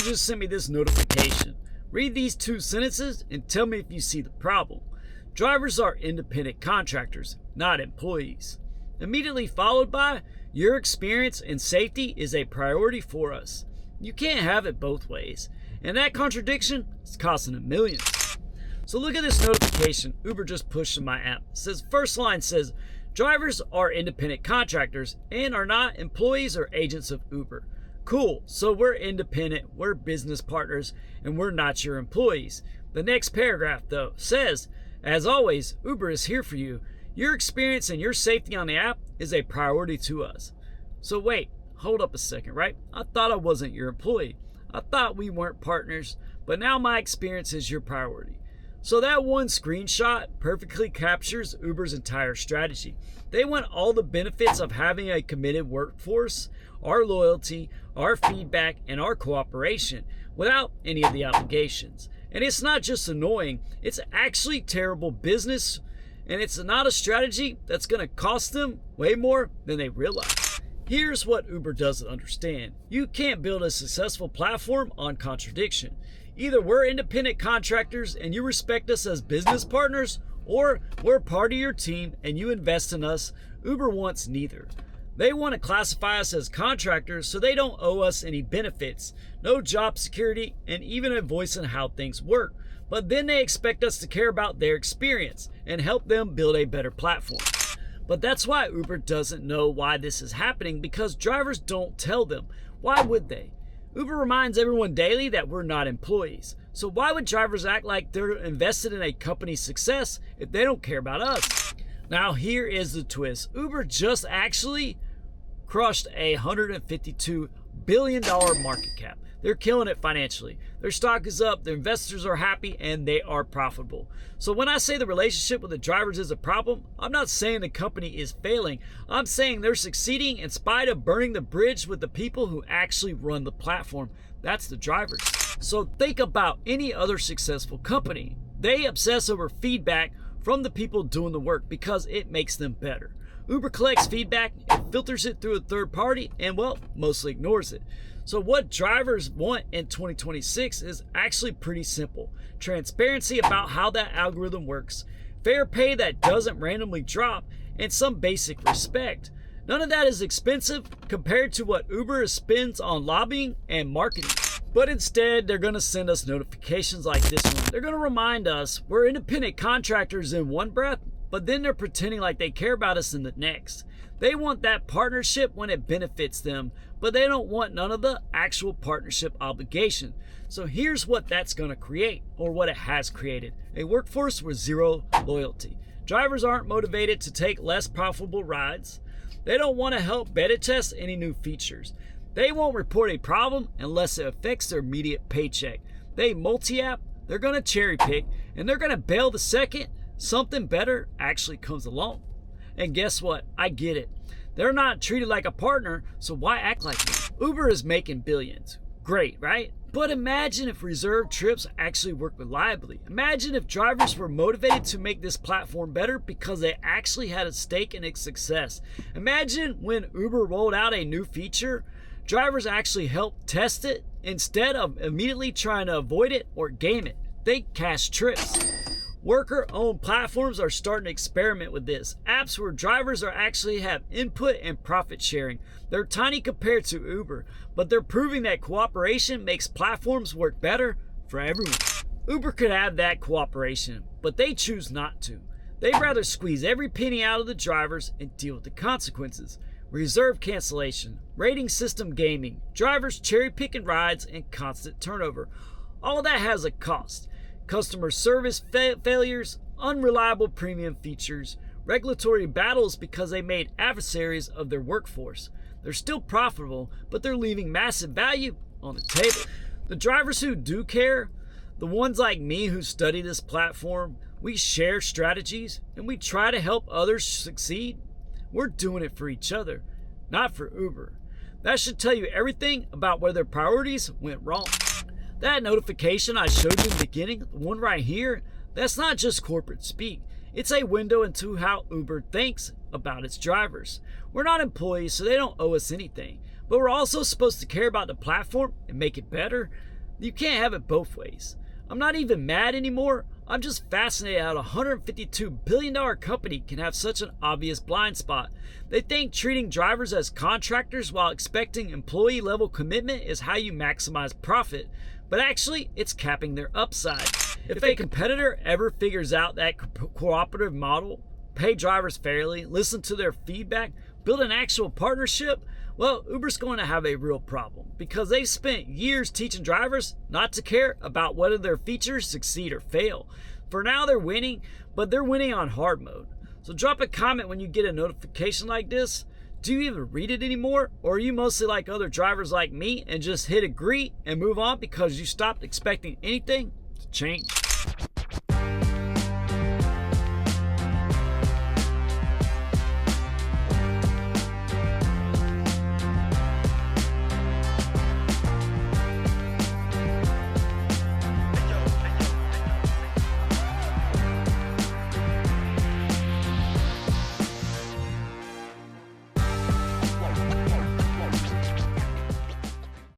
just sent me this notification. Read these two sentences and tell me if you see the problem. Drivers are independent contractors, not employees. Immediately followed by, your experience and safety is a priority for us. You can't have it both ways. And that contradiction is costing them millions. So look at this notification Uber just pushed in my app. It says, first line says, drivers are independent contractors and are not employees or agents of Uber. Cool, so we're independent, we're business partners, and we're not your employees. The next paragraph, though, says, as always, Uber is here for you. Your experience and your safety on the app is a priority to us. So wait, hold up a second, right? I thought I wasn't your employee. I thought we weren't partners, but now my experience is your priority. So that one screenshot perfectly captures Uber's entire strategy. They want all the benefits of having a committed workforce, our loyalty, our feedback, and our cooperation without any of the obligations. And it's not just annoying, it's actually terrible business, and it's not a strategy that's going to cost them way more than they realize. Here's what Uber doesn't understand. You can't build a successful platform on contradiction. Either we're independent contractors and you respect us as business partners, or we're part of your team and you invest in us. Uber wants neither. They want to classify us as contractors so they don't owe us any benefits, no job security, and even a voice in how things work. But then they expect us to care about their experience and help them build a better platform. But that's why Uber doesn't know why this is happening, because drivers don't tell them. Why would they? Uber reminds everyone daily that we're not employees. So why would drivers act like they're invested in a company's success if they don't care about us? Now here is the twist. Uber just actually crushed a $152 billion market cap. They're killing it financially. Their stock is up, their investors are happy, and they are profitable. So when I say the relationship with the drivers is a problem, I'm not saying the company is failing. I'm saying they're succeeding in spite of burning the bridge with the people who actually run the platform. That's the drivers. So think about any other successful company. They obsess over feedback from the people doing the work because it makes them better. Uber collects feedback, it filters it through a third party, and well, mostly ignores it. So what drivers want in 2026 is actually pretty simple. Transparency about how that algorithm works, fair pay that doesn't randomly drop, and some basic respect. None of that is expensive compared to what Uber spends on lobbying and marketing. But instead, they're going to send us notifications like this one. They're going to remind us we're independent contractors in one breath, but then they're pretending like they care about us in the next. They want that partnership when it benefits them, but they don't want none of the actual partnership obligation. So here's what that's going to create, or what it has created: a workforce with zero loyalty. Drivers aren't motivated to take less profitable rides. They don't want to help beta test any new features. They won't report a problem unless it affects their immediate paycheck. They multi-app, they're going to cherry pick, and they're going to bail the second something better actually comes along. And guess what? I get it. They're not treated like a partner, so why act like it? Uber is making billions. Great, right? But imagine if reserved trips actually work reliably. Imagine if drivers were motivated to make this platform better because they actually had a stake in its success. Imagine when Uber rolled out a new feature, drivers actually helped test it instead of immediately trying to avoid it or game it. Think cash trips. Worker-owned platforms are starting to experiment with this. Apps where drivers are actually have input and profit sharing. They're tiny compared to Uber, but they're proving that cooperation makes platforms work better for everyone. Uber could have that cooperation, but they choose not to. They'd rather squeeze every penny out of the drivers and deal with the consequences. Reserve cancellation, rating system gaming, drivers cherry-picking rides, and constant turnover. All that has a cost. Customer service failures, unreliable premium features, regulatory battles because they made adversaries of their workforce. They're still profitable, but they're leaving massive value on the table. The drivers who do care, the ones like me who study this platform, we share strategies and we try to help others succeed. We're doing it for each other, not for Uber. That should tell you everything about where their priorities went wrong. That notification I showed you in the beginning, the one right here, that's not just corporate speak. It's a window into how Uber thinks about its drivers. We're not employees, so they don't owe us anything. But we're also supposed to care about the platform and make it better. You can't have it both ways. I'm not even mad anymore. I'm just fascinated how a $152 billion company can have such an obvious blind spot. They think treating drivers as contractors while expecting employee level commitment is how you maximize profit, but actually it's capping their upside. If a competitor ever figures out that cooperative model, pay drivers fairly, listen to their feedback, build an actual partnership, well, Uber's going to have a real problem because they've spent years teaching drivers not to care about whether their features succeed or fail. For now, they're winning, but they're winning on hard mode. So drop a comment when you get a notification like this. Do you even read it anymore? Or are you mostly like other drivers like me and just hit agree and move on because you stopped expecting anything to change?